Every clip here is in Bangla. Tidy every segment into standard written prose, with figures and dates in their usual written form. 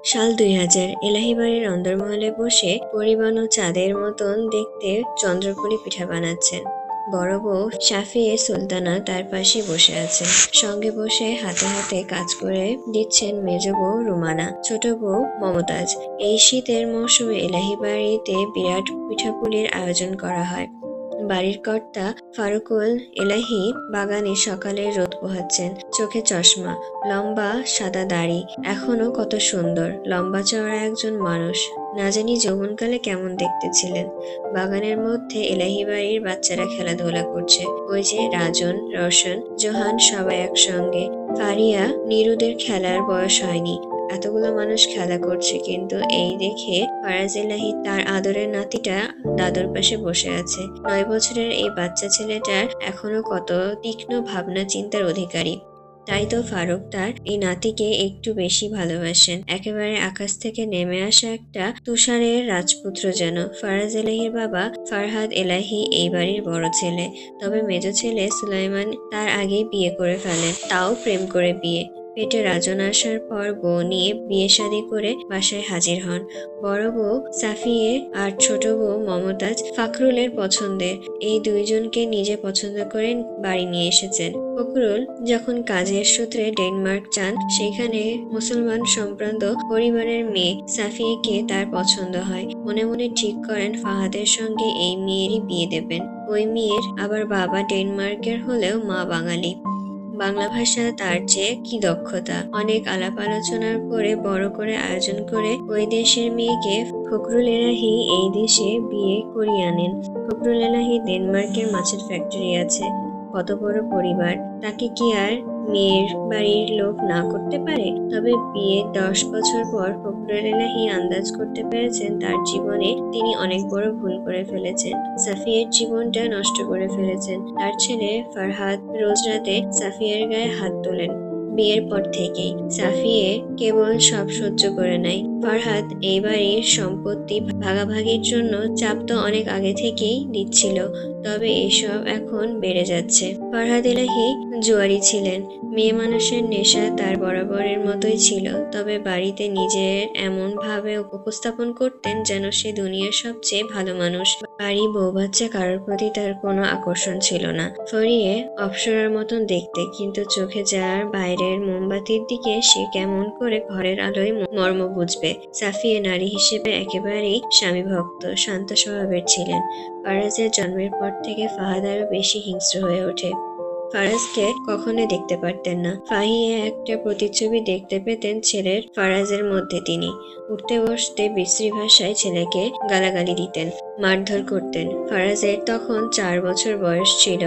সাল ২০০০। এলাহি বাড়ির অন্দরমহলে বসে পরিবানো চাঁদের মতন দেখতে চন্দ্রকলি পিঠা বানাচ্ছেন। বড় বউ শাফিয়ে সুলতানা তার পাশে বসে আছেন। সঙ্গে বসে হাতে হাতে কাজ করে দিচ্ছেন মেজ বউ রুমানা, ছোট বউ মমতাজ। এই শীতের মৌসুমে এলাহি বাড়িতে বিরাট পিঠাপুলির আয়োজন করা হয়। বাড়ির কর্তা ফারুকুল এলাহি বাগানে সকালে রোদ পোহাচ্ছেন, চোখে চশমা, লম্বা সাদা দাড়ি, এখনো কত সুন্দর লম্বা চওড়া একজন মানুষ। না জানি যৌবনকালে কেমন দেখতে ছিলেন। বাগানের মধ্যে এলাহি বাড়ির বাচ্চারা খেলাধুলা করছে। ওই যে রাজন, রোশন, জোহান সবাই একসঙ্গে। ফারিয়া, নিরুদের খেলার বয়স হয়নি। এতগুলো মানুষ খেলা করছে, কিন্তু এই দেখে ফারাজ এলাহি তার আদরের নাতিটা দাদুর পাশে বসে আছে। ৯ বছরের এই বাচ্চা ছেলেটার এখনো কত তীক্ষ্ণ ভাবনা চিন্তার অধিকারী। তাই তো ফারুক তার এই নাতিকে একটু বেশি ভালোবাসেন। একেবারে আকাশ থেকে নেমে আসা একটা তুষারের রাজপুত্র যেন। ফারাজ এলাহির বাবা ফারহাদ এলাহি এই বাড়ির বড় ছেলে। তবে মেজ ছেলে সুলাইমান তার আগেই বিয়ে করে ফেলেন, তাও প্রেম করে বিয়ে। পেটে রাজন আসার পর বউ নিয়ে বিয়ে শাদী করে বাসায় হাজির হন। বড় বউ সাফিয়ে আর ছোট বউ মমতাজ ফাকরুলের পছন্দের। এই দুইজনকে নিজে পছন্দ করে বাড়ি নিয়ে এসেছেন। ফখরুল যখন কাজের সূত্রে ডেনমার্ক যান, সেখানে মুসলমান সম্ভ্রান্ত পরিবারের মেয়ে সাফিয়েকে তার পছন্দ হয়। মনে মনে ঠিক করেন ফাহাদের সঙ্গে এই মেয়েরই বিয়ে দেবেন। ওই মেয়ের আবার বাবা ডেনমার্কের হলেও মা বাঙালি। বাংলা ভাষা তার চেয়ে কি দক্ষতা। অনেক আলাপ আলোচনার পরে বড় করে আয়োজন করে ওই দেশের মেয়েকে ফখরুল এলাহি এই দেশে বিয়ে করিয়ে আনেন। ফখরুল এলাহি ডেনমার্কের মাছের ফ্যাক্টরি আছে। কত বড় পরিবার, তাকে কি আর মেয়ের বাড়ির লোক না করতে পারে? তবে বিয়ের ১০ বছর পর ফখরুল এলাহি আন্দাজ করতে পেরেছেন তার জীবনে তিনি অনেক বড় ভুল করে ফেলেছেন। সাফিয়ের জীবনটা নষ্ট করে ফেলেছেন। তার ছেলে ফারহাদ রোজ রাতে সাফিয়ের গায়ে হাত তোলেন। বিয়ের পর থেকেই সাফিয়ে কেবল সব সহ্য করে নেয়। ফারহাদ এই বাড়ির সম্পত্তি ভাগাভাগির জন্য চাপ তো অনেক আগে থেকেই দিচ্ছিল, তবে এসব এখন বেড়ে যাচ্ছে। ফারহাদ এলাহি জুয়ারি ছিলেন। মেয়ে মানুষের নেশা তার বরাবরের মতোই ছিল, তবে বাড়িতে নিজের এমন ভাবে উপস্থাপন করতেন যেন সে দুনিয়ার সবচেয়ে ভালো মানুষ। বাড়ি, বউ বাচ্চা কারোর প্রতি তার কোনো আকর্ষণ ছিল না। ফরিয়ে অপ্সরার মতন দেখতে, কিন্তু চোখে যার বাইরের মোমবাতির দিকে সে কেমন করে ঘরের আলোয় মর্ম বুঝবে। সাফিয়ে নারী হিসেবে একেবারেই স্বামীভক্ত, শান্ত স্বভাবের ছিলেন। ফারাজের জন্মের পর থেকে ফাহাদ আরো বেশি হিংস্র হয়ে ওঠে। ফারাজকে কখনোই দেখতে পারতেন না। ফাহিয়ে একটা প্রতিচ্ছবি দেখতে পেতেন ছেলের ফারাজের মধ্যে। তিনি উঠতে বসতে বিশ্রী ভাষায় ছেলেকে গালাগালি দিতেন, মারধর করতেন। ফারাজের তখন ৪ বছর বয়স ছিল।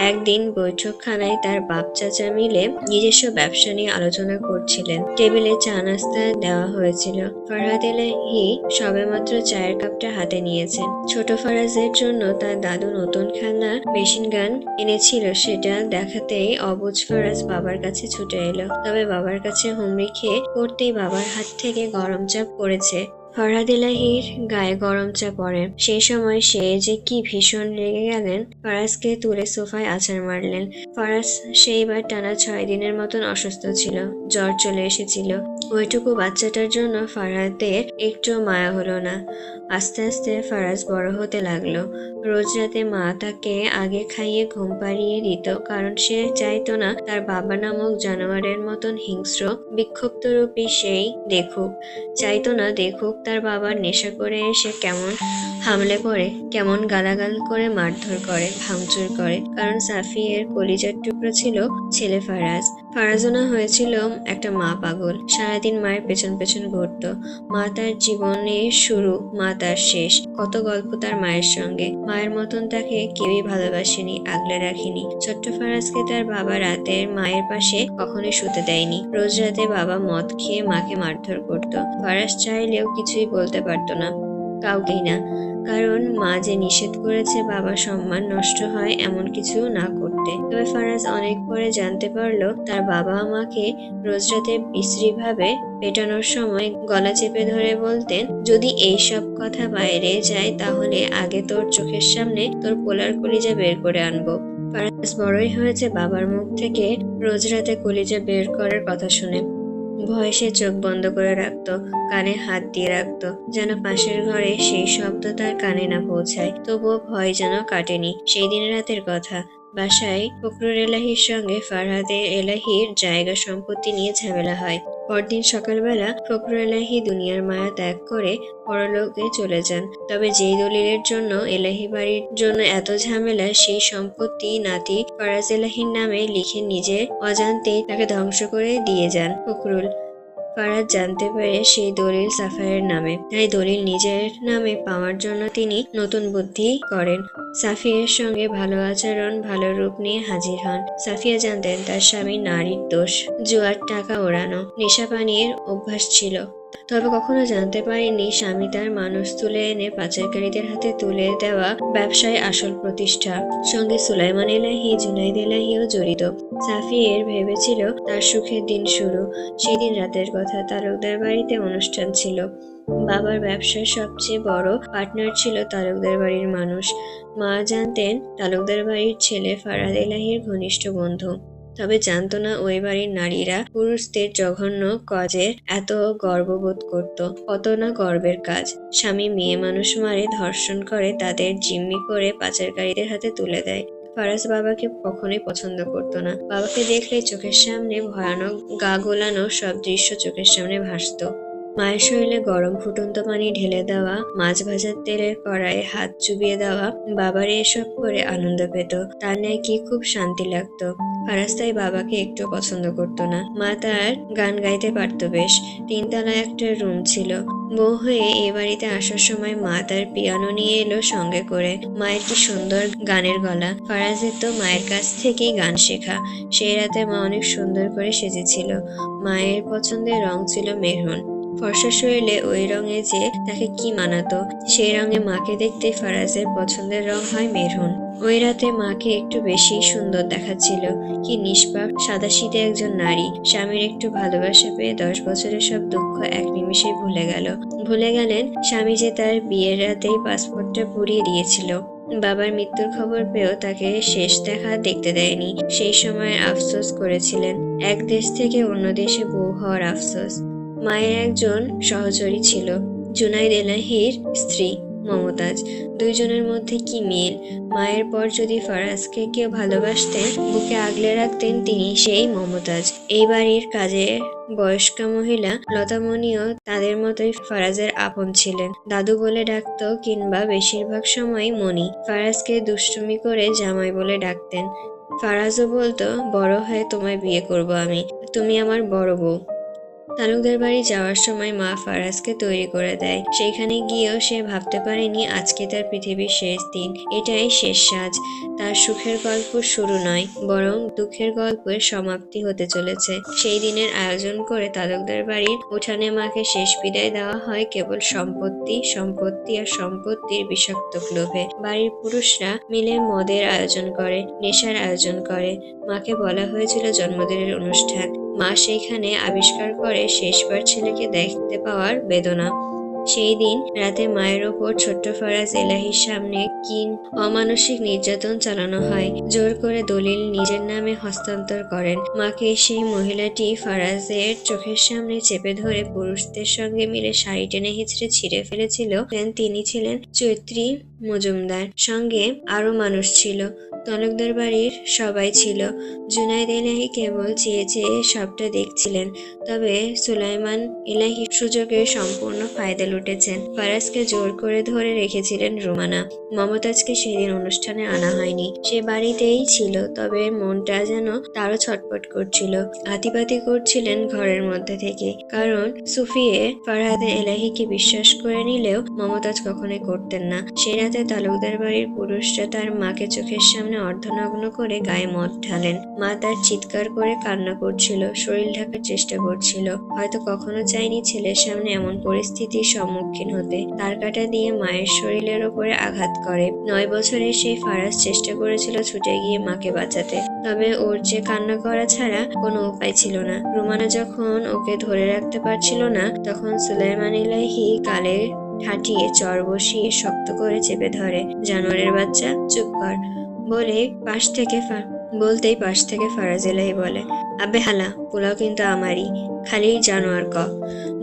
একদিন বৈঠকখানায় তার বাপ চাচা মিলে নিজস্ব ব্যবসা নিয়ে আলোচনা করছিলেন। টেবিলে চা নাস্তা দেওয়া হয়েছিল। ফারহাদ এলাহি সবেমাত্র চায়ের কাপটা হাতে নিয়েছেন। ছোট ফারাজের জন্য তার দাদু নতুন খেলনা মেশিন গান এনেছিল, সেটা দেখাতেই অবুঝ ফারাজ বাবার কাছে ছুটে এলো। তবে বাবার কাছে হুমড়ি খেয়ে পড়তেই বাবার হাত থেকে গরম চা পড়েছে। ফারহাদ এলাহির গায়ে গরম চা পড়ে। সেই সময় সে যে কি ভীষণ রেগে গেলেন, ফারাজকে তুলে সোফায় আছাড় মারলেন। ফারাজ সেইবার টানা ৬ দিনের মতন অসুস্থ ছিল, জ্বর চলে এসেছিল। ওইটুকু বাচ্চাটার জন্য ফারহাদের একটু মায়া হলো না। আস্তে আস্তে ফারাজ বড় হতে লাগলো। রোজ রাতে মা তাকে আগে খাইয়ে ঘুম পাড়িয়ে দিত, কারণ সে চাইতো না তার বাবা নামক জানোয়ারের মতন হিংস্র বিক্ষিপ্তরূপী সেই দেখুক। চাইতো না দেখুক তার বাবার নেশা করে এসে কেমন হামলে পড়ে, কেমন গালাগাল করে, মারধর করে, ভাঙচুর করে। কারণ সাফিয়ের কলিজার টুকরো ছিল ছেলে ফারাজ। ফারাজনা হয়েছিল একটা মা পাগল, সারাদিন মায়ের পেছন পেছন ঘুরত। মা তার জীবনের শুরু, মা তার শেষ। কত গল্প তার মায়ের সঙ্গে। মায়ের মতন তাকে কেউই ভালোবাসেনি, আগলে রাখেনি। ছোট্ট ফারাজকে তার বাবা রাতের মায়ের পাশে কখনোই শুতে দেয়নি। রোজ রাতে বাবা মদ খেয়ে মাকে মারধর করত। ফারাজ চাইলেও কিছুই বলতে পারতো না, কাউকেই না। কারণ মা যে নিষেধ করেছে বাবার সম্মান নষ্ট হয় এমন কিছু না করতে। তবে ফারাজ অনেক পরে জানতে পারলো তার বাবা মাকে রোজ রাতে বিশ্রীভাবে পেটানোর সময় গলা চেপে ধরে বলতেন, যদি এইসব কথা বাইরে যায় তাহলে আগে তোর চোখের সামনে তোর পোলার কলিজা বের করে আনবো। ফারাজ বড়ই হয়েছে বাবার মুখ থেকে রোজ রাতে কলিজা বের করার কথা শুনে। ভয়ে সে চোখ বন্ধ করে রাখতো, কানে হাত দিয়ে রাখতো, যেন পাশের ঘরে সেই শব্দ তার কানে না পৌঁছায়। তবুও ভয় যেন কাটেনি। সেই দিন রাতের কথা। বাসায় ফখরুল এলাহির সঙ্গে ফারহাদে এলাহির জায়গা সম্পত্তি নিয়ে ঝামেলা হয়। পরদিন সকালবেলা ফখরুল এলাহি দুনিয়ার মায়া ত্যাগ করে পরলোকে চলে যান। তবে যেই দলিলের জন্য এলাহি বাড়ির জন্য এত ঝামেলা, সেই সম্পত্তি নাতি ফারাজ এলাহির নামে লিখে নিজের অজান্তেই তাকে ধ্বংস করে দিয়ে যান ফখরুল। ফারাজ জানতে পারে সেই দলিল সাফায়ের নামে, তাই দলিল নিজের নামে পাওয়ার জন্য তিনি নতুন বুদ্ধি করেন। সাফিয়ার সঙ্গে ভালো আচরণ, ভালো রূপ নিয়ে হাজির হন। সাফিয়া জানতেন তার স্বামী নারীর দোষ, জুয়ার টাকা ওড়ানো, নেশা পানির অভ্যাস ছিল। তবে কখনো জানতে পারেনি স্বামী তার মানুষ তুলে এনে পাচারকারীদের হাতে তুলে দেওয়া ব্যবসায় আসল প্রতিষ্ঠা। সঙ্গে সুলাইমান এলাহি, জুনাইদ এলাহিও জড়িত। সাফিয়ের ভেবেছিল তার সুখের দিন শুরু। সেদিন রাতের কথা। তালুকদার বাড়িতে অনুষ্ঠান ছিল। বাবার ব্যবসার সবচেয়ে বড় পার্টনার ছিল তালুকদার বাড়ির মানুষ। মা জানতেন তালুকদার বাড়ির ছেলে ফারহাদ এলাহির ঘনিষ্ঠ বন্ধু। তবে জানতো না ওই বাড়ির নারীরা পুরুষদের জঘন্য কাজে এত গর্ববোধ করত। কত না গর্বের কাজ। স্বামী মেয়ে মানুষ মারে, ধর্ষণ করে, তাদের জিম্মি করে পাচারকারীদের হাতে তুলে দেয়। ফারাজ বাবাকে কখনোই পছন্দ করতো না। বাবাকে দেখলে চোখের সামনে ভয়ানক গা গোলানো সব দৃশ্য চোখের সামনে ভাসতো। মায়ের শরীরে গরম ফুটন্ত পানি ঢেলে দেওয়া, মাছ ভাজার তেলের কড়াইয়ে হাত চুবিয়ে দেওয়া, বাবার এসব করে আনন্দ পেত। তার ন্যায় কি খুব শান্তি লাগতো। ফারাজ তাই বাবাকে একটু পছন্দ করতো না। মা তার গান গাইতে পারতো বেশ। তিনতলা একটা রুম ছিল। বউ হয়ে এ বাড়িতে আসার সময় মা তার পিয়ানো নিয়ে এলো সঙ্গে করে। মায়ের কি সুন্দর গানের গলা। ফারাজের তো মায়ের কাছ থেকেই গান শেখা। সেই রাতে মা অনেক সুন্দর করে সেজেছিল। মায়ের পছন্দের রং ছিল মেরুন। ফর্সা শরীরে ওই রঙে যে তাকে কি মানাতো। সেই রঙে মাকে দেখতে ফারাজের পছন্দের রং হয় মেরুন। ওই রাতে মাকে একটু বেশি সুন্দর দেখাচ্ছিল। কি নিষ্পাপ সাদাসিধে একজন নারী। স্বামীর একটু ভালোবাসা পেয়ে 10 বছরের সব দুঃখ এক নিমিষে ভুলে গেল। ভুলে গেলেন স্বামী যে তার বিয়ের রাতেই পাসপোর্টটা পুড়িয়ে দিয়েছিল। বাবার মৃত্যুর খবর পেয়েও তাকে শেষ দেখা দেখতে দেয়নি। সেই সময় আফসোস করেছিলেন। এক দেশ থেকে অন্য দেশে বউ হওয়ার আফসোস। মায়ের একজন সহচরী ছিল, জুনাইদ এলাহির স্ত্রী মমতাজ। দুইজনের মধ্যে কি মিল। মায়ের পর যদি ফারাজকে কেউ ভালোবাসতেন, বুকে আগলে রাখতেন, তিনি সেই মমতাজ। এই বাড়ির কাজে বয়স্কা মহিলা লতামণিও তাদের মতোই ফারাজের আপন ছিলেন। দাদু বলে ডাকতো, কিংবা বেশিরভাগ সময় মনি। ফারাজকে দুষ্টুমি করে জামাই বলে ডাকতেন। ফারাজও বলতো, বড় হয়ে তোমায় বিয়ে করব আমি, তুমি আমার বড় বউ। তালুকদার বাড়ি যাওয়ার সময় মা ফারাজকে তৈরি করে দেয়। সেইখানে গিয়েও সে ভাবতে পারেনি আজকে তার পৃথিবীর শেষ দিন, এটাই শেষ সাজ। তার সুখের গল্প শুরু নয়, বরং দুঃখের গল্পের সমাপ্তি হতে চলেছে। সেই দিনের আয়োজন করে তালুকদার বাড়ির উঠানে মাকে শেষ বিদায় দেওয়া হয় কেবল সম্পত্তি, সম্পত্তি আর সম্পত্তির বিষাক্ত লোভে। বাড়ির পুরুষরা মিলে মদের আয়োজন করে, নেশার আয়োজন করে। মাকে বলা হয়েছিল জন্মদিনের অনুষ্ঠান। মা সেইখানে আবিষ্কার করে শেষবার ছেলেকে দেখতে পাওয়ার বেদনা। সেই দিন রাতে মায়ের ওপর ছোট্ট ফারাজ এলাহির সামনে কি অমানসিক নির্যাতন চালানো হয়। জোর করে দলিল নিজের নামে হস্তান্তর করেন। মাকে সেই মহিলাটি ফারাজের চোখের সামনে চেপে ধরে পুরুষদের সঙ্গে মিলে শাড়ি টেনে হিঁচড়ে ছিঁড়ে ফেলেছিল। তিনি ছিলেন চৈত্রী মজুমদার। সঙ্গে আরো মানুষ ছিল। তালুকদার বাড়ির সবাই ছিল। জুনাইদ এলাহি কেবল চেয়ে চেয়ে সবটা দেখছিলেন। তবে সুলাইমান এলাহি সুযোগের সম্পূর্ণ ফায়দা লুটেছেন। ফারাজকে জোর করে ধরে রেখেছিলেন রুমানা। মমতাজকে সেদিন অনুষ্ঠানে আনা হয়নি। সে বাড়িতেই ছিল, তবে মনটা যেন তারও ছটফট করছিল। আতিপাতি করছিলেন ঘরের মধ্যে থেকে। কারণ সুফিয়ে ফারহাদ এলাহিকে বিশ্বাস করে নিলেও মমতাজ কখনোই করতেন না। সে রাতে তালুকদার বাড়ির পুরুষরা তার মাকে চোখের সামনে অর্ধনগ্ন করে গায়ে মদ ঢালেন। মা তার চিৎকার করে কান্না করছিল, শরীর ঢাকার চেষ্টা করছিল। হয়তো কখনো চাইনি ছেলের সামনে এমন পরিস্থিতির সম্মুখীন হতে। তার কাঁটা দিয়ে মায়ের শরীরের ওপরে আঘাত করে। 9 বছরে সেই ফারাজ চেষ্টা করেছিল ছুটে গিয়ে মাকে বাঁচাতে। তবে ওর যে কান্না করা ছাড়া কোনো উপায় ছিল না। রুমানা যখন ওকে ধরে রাখতে পারছিল না, তখন সুলাইমান এলাহি গালে ঠাটিয়ে চর বসিয়ে শক্ত করে চেপে ধরে। জানোয়ারের বাচ্চা, চুপ কর বলে পাশ থেকে বলতেই পাশ থেকে ফারাজ এলাহি বলে, আবে হালা, পোলাও কিন্তু আমারই, খালি জানোয়ার ক।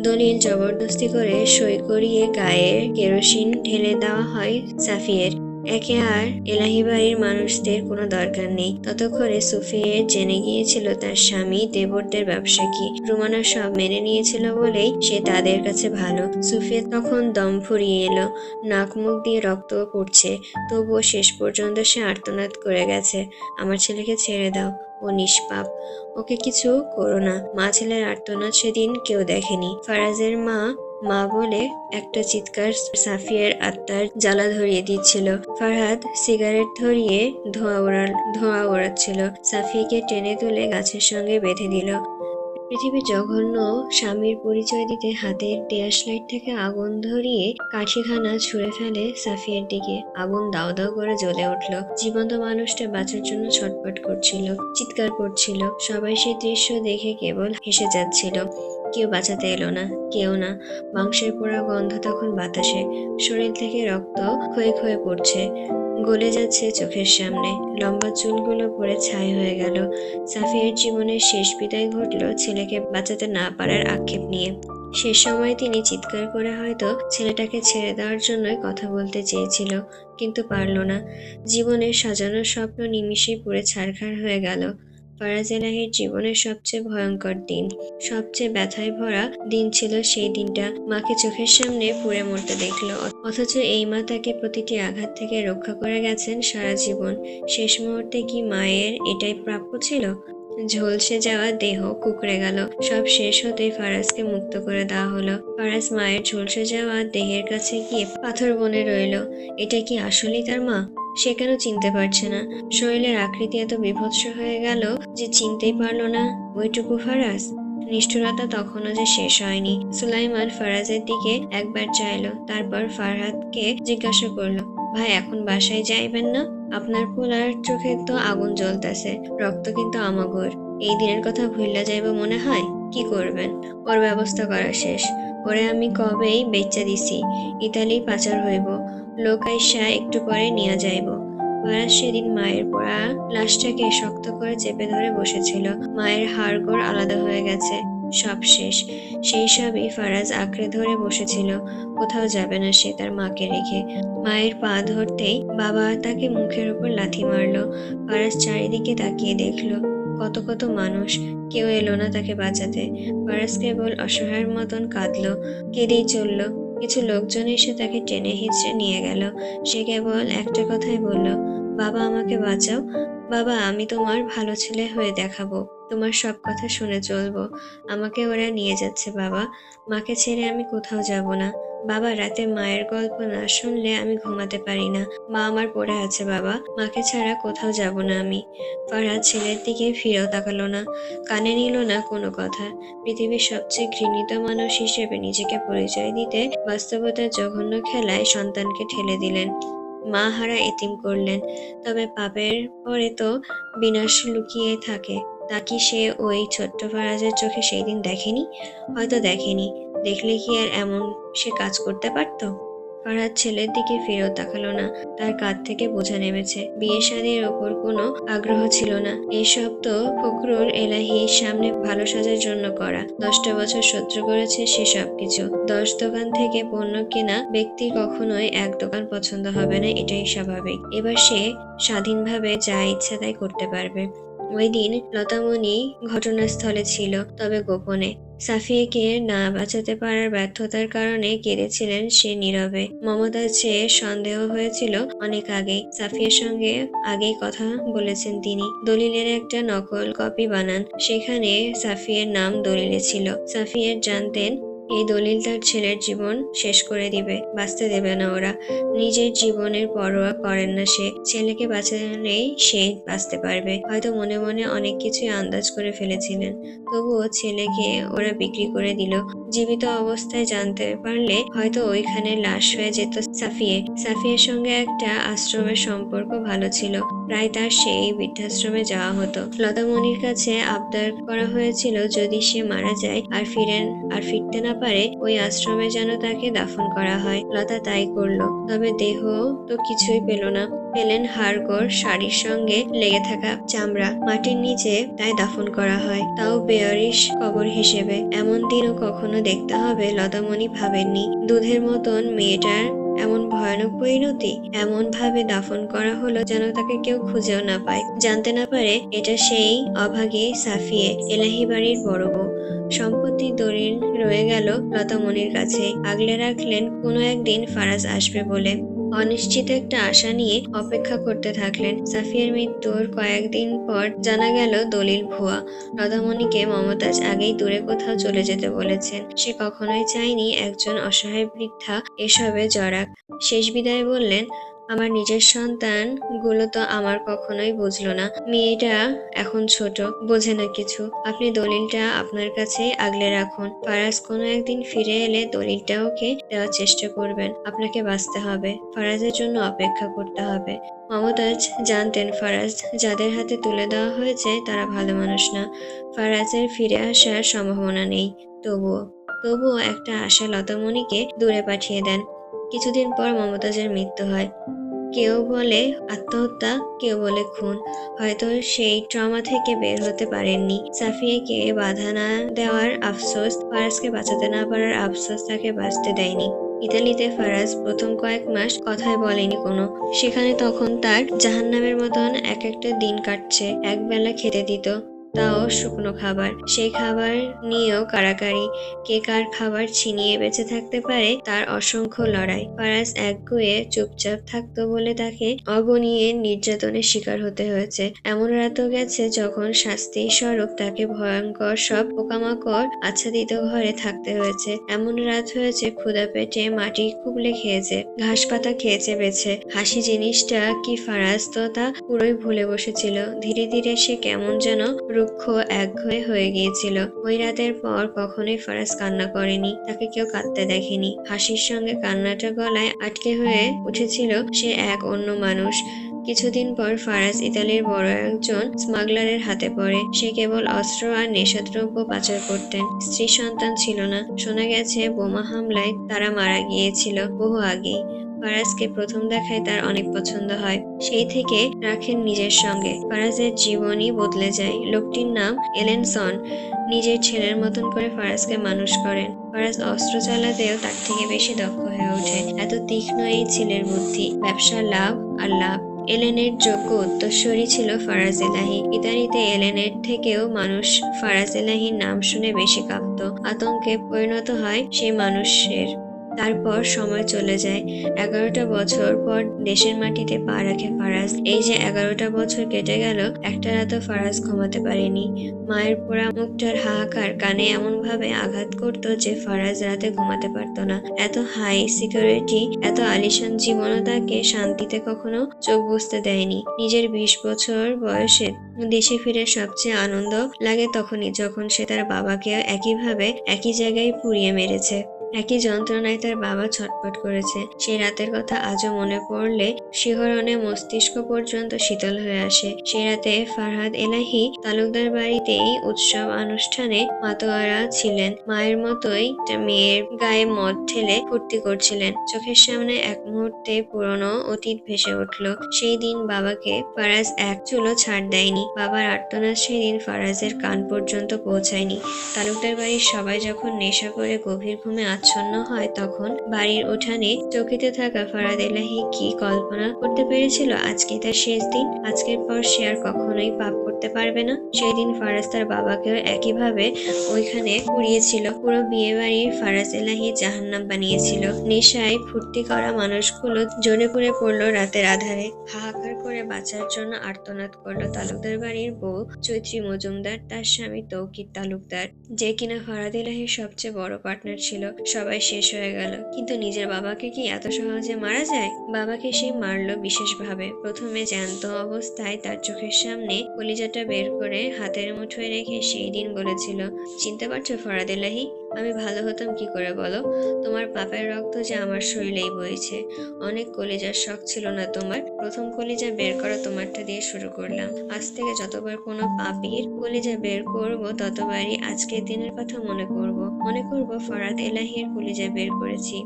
দলিল জবরদস্তি করে সই করিয়ে গায়ে কেরোসিন ঢেলে দেওয়া হয় সাফিয়ের। একে আর এলাহি বাড়ির মানুষদের কোনো দরকার নেই। ততক্ষণে সুফিয়ের জেনে গিয়েছিল তার স্বামী দেবরদের ব্যবসা কি। রুমানা সব মেনে নিয়েছিল বলেই সে তাদের কাছে ভালো। সুফিয়া তখন দম ফুরিয়ে এলো, নাক মুখ দিয়ে রক্ত পড়ছে, তবুও শেষ পর্যন্ত সে আর্তনাদ করে গেছে, আমার ছেলেকে ছেড়ে দাও, ও নিষ্পাপ, ওকে কিছু করো না। মা ছেলের আর্তনাদ সেদিন কেউ দেখেনি। ফারাজের মা মা বলে একটা চিৎকার সাফিয়ার আত্মার জ্বালা ধরিয়ে দিচ্ছিল। ফারহাদ সিগারেট ধরিয়ে ধোঁয়া ওড়াচ্ছিল। সাফিয়াকে টেনে তুলে গাছের সঙ্গে বেঁধে দিল। পৃথিবীর জঘন্য স্বামীর পরিচয় দিতে হাতের দেয়াশলাইট থেকে আগুন ধরিয়ে কাঠিখানা ছুঁড়ে ফেলে সাফিয়ার দিকে। আগুন দাউ দাউ করে জ্বলে উঠল। জীবন্ত মানুষটা বাঁচার জন্য ছটফট করছিল, চিৎকার করছিল। সবাই সেই দৃশ্য দেখে কেবল হেসে যাচ্ছিল। কেউ বাঁচাতে এলো না, কেউ না। মাংসের পোড়া গন্ধ তখন বাতাসে, শরীর থেকে রক্ত ক্ষয়ে ক্ষয়ে পড়ছে, গলে যাচ্ছে চোখের সামনে। লম্বা চুলগুলো পড়ে ছাই হয়ে গেল। সাফিয়ার জীবনের শেষ বিদায় ঘটল ছেলেকে বাঁচাতে না পারার আক্ষেপ নিয়ে। শেষ সময় তিনি চিৎকার করে হয়তো ছেলেটাকে ছেড়ে দেওয়ার জন্যই কথা বলতে চেয়েছিল, কিন্তু পারল না। জীবনের সাজানো স্বপ্ন নিমিষেই পুড়ে ছারখার হয়ে গেল। ফারাজ এলাহির জীবনের সবচেয়ে ভয়ঙ্কর দিন, সবচেয়ে ব্যথায় ভরা দিন ছিল সেই দিনটা। মাকে চোখের সামনে পুড়ে মরতে দেখলো, অথচ এই মা তাকে প্রতিটি আঘাত থেকে রক্ষা করে গেছেন সারা জীবন। শেষ মুহূর্তে কি মায়ের এটাই প্রাপ্য ছিল? ঝলসে যাওয়া দেহ কুঁকড়ে গেল। সব শেষ হতেই ফারাজকে মুক্ত করে দেওয়া হলো। ফারাজ মায়ের ঝলসে যাওয়া দেহের কাছে গিয়ে পাথর বনে রইল। এটা কি আসলেই তার মা? সে কেন চিনতে পারছে না? শরীরের আকৃতি এত বিভৎস হয়ে গেল যে চিনতেই পারল না ওইটুকু ফারাজ। নিষ্ঠুরতা তখনও যে শেষ হয়নি। সুলাইমান ফারাজের দিকে একবার চাইলো, তারপর ফারহাদকে জিজ্ঞাসা করলো, ভাই এখন বাসায় যাইবেন না? আপনার পোলার চোখে তো আগুন জ্বলতেছে, রক্ত কিন্তু আমাগর। এই দিনের কথা ভুইল্লা যাইব মনে হয়? কি করবেন? ওর ব্যবস্থা করা শেষ। ওরে আমি কবেই বেচ্চা দিছি, ইতালি পাচার হইব, লোক আইসা একটু পরে নিয়ে যাইব। ফারাজ সেদিন মায়ের পোড়া লাশটাকে শক্ত করে চেপে ধরে বসেছিল। মায়ের হাড়গোড় আলাদা হয়ে গেছে, সব শেষ। সেই সবই ফারাজ আঁকড়ে ধরে বসেছিল। কোথাও যাবে না সে তার মাকে রেখে। মায়ের পা ধরতেই বাবা তাকে মুখের উপর লাথি মারলো। ফারাজ চারিদিকে তাকিয়ে দেখলো, কত কত মানুষ, কেউ এলো না তাকে বাঁচাতে। ফারাজ কেবল অসহায়ের মতন কাঁদলো, কেঁদেই চলল। কিছু লোকজন এসে তাকে টেনে হিঁচড়ে নিয়ে গেল। সে কেবল একটা কথাই বলল, বাবা আমাকে বাঁচাও, বাবা আমি তোমার ভালো ছেলে হয়ে দেখাবো, তোমার সব কথা শুনে চলবো। আমাকে ওরা নিয়ে যাচ্ছে বাবা, মাকে ছেড়ে আমি কোথাও যাব না। বাবা রাতে মায়ের গল্প না শুনলে আমি ঘুমাতে পারি না। মা আমার পড়ে আছে বাবা, মাকে ছাড়া কোথাও যাব না আমি। ফারহাদ ছেলের দিকে ফিরেও তাকালো না, কানে নিল না কোনো কথা। পৃথিবীর সবচেয়ে ঘৃণিত মানুষ হিসেবে নিজেকে পরিচয় দিতে বাস্তবতার জঘন্য খেলায় সন্তানকে ঠেলে দিলেন, মা হারা এতিম করলেন। তবে পাপের পরে তো বিনাশ লুকিয়ে থাকে, তা কি সে ওই ছোট্ট ফারাজের চোখে সেই দিন দেখেনি? হয়তো দেখেনি, দেখলে কি আর এমন সে কাজ করতে পারত? ফারহাদ ছেলের দিকে ফিরেও তাকালো না। তার কাঁধ থেকে বোঝা নেমেছে, বিয়ে শাদীর ওপর কোনো আগ্রহ ছিল না। এইসব তো ফখরুল এলাহির সামনে ভালো সাজার জন্য করা। 10টা বছর সহ্য করেছে সে সবকিছু। 10 দোকান থেকে পণ্য কেনা ব্যক্তির কখনোই এক দোকান পছন্দ হবে না, এটাই স্বাভাবিক। এবার সে স্বাধীনভাবে যা ইচ্ছা তাই করতে পারবে। ওই দিন লতামণি ঘটনাস্থলে ছিল, তবে গোপনে। সাফিয়াকে না বাঁচাতে পারার ব্যর্থতার কারণে কেঁদেছিলেন সে নীরবে। মমতার চেয়ে সন্দেহ হয়েছিল অনেক আগেই। সাফিয়ার সঙ্গে আগেই কথা বলেছেন তিনি, দলিলের একটা নকল কপি বানান, সেখানে সাফিয়ার নাম দলিলে ছিল। সাফিয়ার জানতেন এই দলিল তার ছেলের জীবন শেষ করে দিবে, বাঁচতে দেবে না ওরা। নিজের জীবনের পরোয়া করেন না সে, ছেলেকে বাঁচালেই সে বাঁচতে পারবে। হয়তো মনে মনে অনেক কিছুই আন্দাজ করে ফেলেছিলেন, তবুও ছেলেকে ওরা বিক্রি করে দিল। জীবিত অবস্থায় জানতে পারলে হয়তো ওইখানে লাশ হয়ে যেত সাফিয়ের সঙ্গে একটা আশ্রমের সম্পর্ক ভালো ছিল, প্রায় তার সেই বৃদ্ধাশ্রমে যাওয়া হতো। লতামণির কাছে আবদার করা হয়েছিল যদি সে মারা যায় আর ফিরতে না পারে ওই আশ্রমে যেন তাকে দাফন করা হয়। লতা তাই করলো, তবে দেহ তো কিছুই পেল না। পেলেন হাড়গোড়, শাড়ির সঙ্গে লেগে থাকা চামড়া। মাটির নিচে তাই দাফন করা হয়, তাও বেয়ারিশ কবর হিসেবে। এমন দিনও কখনো দেখতে হবে লতামণি ভাবেননি। দুধের মতন মেয়েটার এমন ভয়ানক পরিণতি। এমন ভাবে দাফন করা হলো যেন তাকে কেউ খুঁজেও না পায়, জানতে না পারে এটা সেই অভাগী সাফিয়ে, এলাহি বাড়ির বড় বউ। সম্পত্তির দলিল রয়ে গেল লতামণির কাছে। আগলে রাখলেন কোনো একদিন ফারাজ আসবে বলে। অনিশ্চিত একটা আশা নিয়ে অপেক্ষা করতে থাকলেন। সাফিয়ার মৃত্যুর কয়েকদিন পর জানা গেল দলিল ভুয়া। লতামণিকে মমতাজ আগেই দূরে কোথাও চলে যেতে বলেছেন। সে কখনোই চায়নি একজন অসহায় বৃদ্ধা এসবে জড়াক। শেষ বিদায় বললেন, আমার নিজের সন্তান গুলো তো আমার কখনোই বুঝলো না। মেয়েটা এখন ছোট, বোঝে না কিছু। আপনি দলিলটা আপনার কাছেই আগলে রাখুন। ফারাজ কোনো একদিন ফিরে এলে দলিলটা ওকে দেওয়ার চেষ্টা করবেন। আপনাকে বাঁচতে হবে, ফারাজের জন্য অপেক্ষা করতে হবে। মমতাজ জানতেন ফারাজ যাদের হাতে তুলে দেওয়া হয়েছে তারা ভালো মানুষ না। ফারাজের ফিরে আসার সম্ভাবনা নেই। তবুও একটা আশা লতামণিকে দূরে পাঠিয়ে দেন। কিছুদিন পর মমতাজের মৃত্যু হয়। কেউ বলে আত্মহত্যা, কেউ বলে খুন। হয়তো সেই ট্রমা থেকে বের হতে পারেননি। সাফিয়াকে বাধা না দেওয়ার আফসোস, ফারাজকে বাঁচাতে না পারার আফসোস তাকে বাঁচতে দেয়নি। ইতালিতে ফারাজ প্রথম কয়েক মাস কথাই বলেনি কোনো। সেখানে তখন তার জাহান্নামের মতন এক একটা দিন কাটছে। একবেলা খেতে দিত, তাও শুকনো খাবার। সেই খাবার নিয়েও কাড়াকাড়ি। কে কার খাবার ছিনিয়ে বেঁচে থাকতে পারে তার অসংখ্য লড়াই। ফারাজ একগুঁয়ে চুপচাপ থাকতো বলে তাকে অগণিয়ে নির্যাতনের শিকার হতে হয়েছে। এমন রাতও গেছে যখন শাস্তি স্বরূপ তাকে ভয়ঙ্কর সব পোকামাকড় আচ্ছাদিত ঘরে থাকতে হয়েছে। এমন রাত হয়েছে ক্ষুধা পেটে মাটি কুবলে খেয়েছে, ঘাস পাতা খেয়েছে বেছে। হাসি জিনিসটা কি ফারাজ তো তা পুরোই ভুলে বসেছিল। ধীরে ধীরে সে কেমন যেন রুক্ষ একঘেয়ে হয়ে গিয়েছিল। ওই রাতের পর কখনোই ফারাজ কান্না করেনি, তাকে কেউ কাঁদতে দেখেনি। হাসির সঙ্গে কান্নাটা গলায় আটকে হয়ে উঠেছিল সে এক অন্য মানুষ। কিছুদিন পর ফারাজ ইতালির বড় একজন স্মাগলারের হাতে পড়ে। সে কেবল অস্ত্র আর নেশাদ্রব্য পাচার করতেন। স্ত্রী সন্তান ছিল না। শোনা গেছে বোমা হামলায় তারা মারা গিয়েছিল বহু আগেই। ফারাজকে প্রথম দেখায় তার অনেক পছন্দ হয়। সেই থেকে রাখেন নিজের সঙ্গে। ফারাজের জীবনই বদলে যায়। লোকটির নাম এলেনসন। নিজের ছেলের মতন করে ফারাজকে মানুষ করেন। ফারাজ অস্ত্র চালাতেও তার থেকে বেশি দক্ষ হয়ে ওঠে। এত তীক্ষ্ণ এই ছেলের বুদ্ধি। ব্যবসার লাভ আর লাভ। এলেনের যোগ্য উত্তরসূরি ছিল ফারাজ এলাহি। ইতালিতে এলেনের থেকেও মানুষ ফারাজ এলাহির নাম শুনে বেশি কাঁপত। আতঙ্কে পরিণত হয় সেই মানুষের। তারপর সময় চলে যায়। 11টা বছর পর দেশের মাটিতে পা রাখে ফারাজ। এই যে 11টা বছর কেটে গেল, একটা রাতও ফারাজ ঘুমাতে পারেনি। মায়ের পোড়া মুখটার হাহাকার কানে এমন ভাবে আঘাত করত যে ফারাজ রাতে ঘুমাতে পারত না। এত হাই সিকিউরিটি, এত আলিশান জীবনও তাকে শান্তিতে কখনো চোখ বুজতে দেয়নি। নিজের 20 বছর বয়সে দেশে ফিরে সবচেয়ে আনন্দ লাগে তখনই, যখন সে তার বাবাকে একইভাবে একই জায়গায় পুড়িয়ে মেরেছে। একই যন্ত্রণায় তার বাবা ছটফট করেছে। সেই রাতের কথা আজও মনে পড়লে শিহরণে মস্তিষ্ক পর্যন্ত শীতল হয়ে আসে। সেই রাতে ফারহাদ এলাহি তালুকদার বাড়িতেই উৎসব অনুষ্ঠানে মাতোয়ারা ছিলেন। মায়ের মতোই মেয়ের গায়ে মদ ঢেলে ফুর্তি করছিলেন। চোখের সামনে এক মুহূর্তে পুরনো অতীত ভেসে উঠল। সেই দিন বাবাকে ফারাজ এক চুলো ছাড় দেয়নি। বাবার আর্তনাদ সেদিন ফারাজের কান পর্যন্ত পৌঁছায়নি। তালুকদার বাড়ির সবাই যখন নেশা করে গভীর ঘুমে আচ্ছন্ন হয়, তখন বাড়ির উঠানে চকিতে থাকা ফারহাদ এলাহি কি কল্পনা করতে পেরেছিল আজকে তার শেষ দিন? আজকের পর সে আর কখনোই পাপ করতে পারবে না। সেই দিন ফারাজ তার বাবাকেও একইভাবে ওইখানে পুড়িয়েছিল। পুরো বিয়ে বাড়ির ফারাজ এলাহি জাহান্নাম বানিয়েছিল। নেশায় ফুর্তি করা মানুষগুলো জ্বলে পুড়ে পড়লো রাতের আধারে। হাহাকার করে বাঁচার জন্য আর্তনাদ করলো তালুকদার বাড়ির বউ চৈত্রী মজুমদার, তার স্বামী তৌকির তালুকদার, যে কিনা ফারহাদ এলাহির সবচেয়ে বড় পার্টনার ছিল। সবাই শেষ হয়ে গেল, কিন্তু নিজের বাবাকে কি এত সহজে মারা যায়? বাবাকে সে মারলো বিশেষভাবে। প্রথমে জ্যান্ত অবস্থায় তার চোখের সামনে কলিজাটা বের করে হাতের মুঠোয় রেখে সেই দিন বলেছিল, চিনতে পারছো ফারহাদ এলাহি? আমি ভালো হতাম কি করে বলো? তোমার পাপের রক্ত যে আমার শরীরেই বইছে। অনেক কলিজার শখ ছিল না তোমার? প্রথম কলিজা বের করা তোমারটা দিয়ে শুরু করলাম। আজ থেকে যতবার কোনো পাপীর কলিজা বের করব ততবারই আজকের দিনের কথা মনে করব। মনে করব ফরাদ এলাহির কলিজা বের করেছি।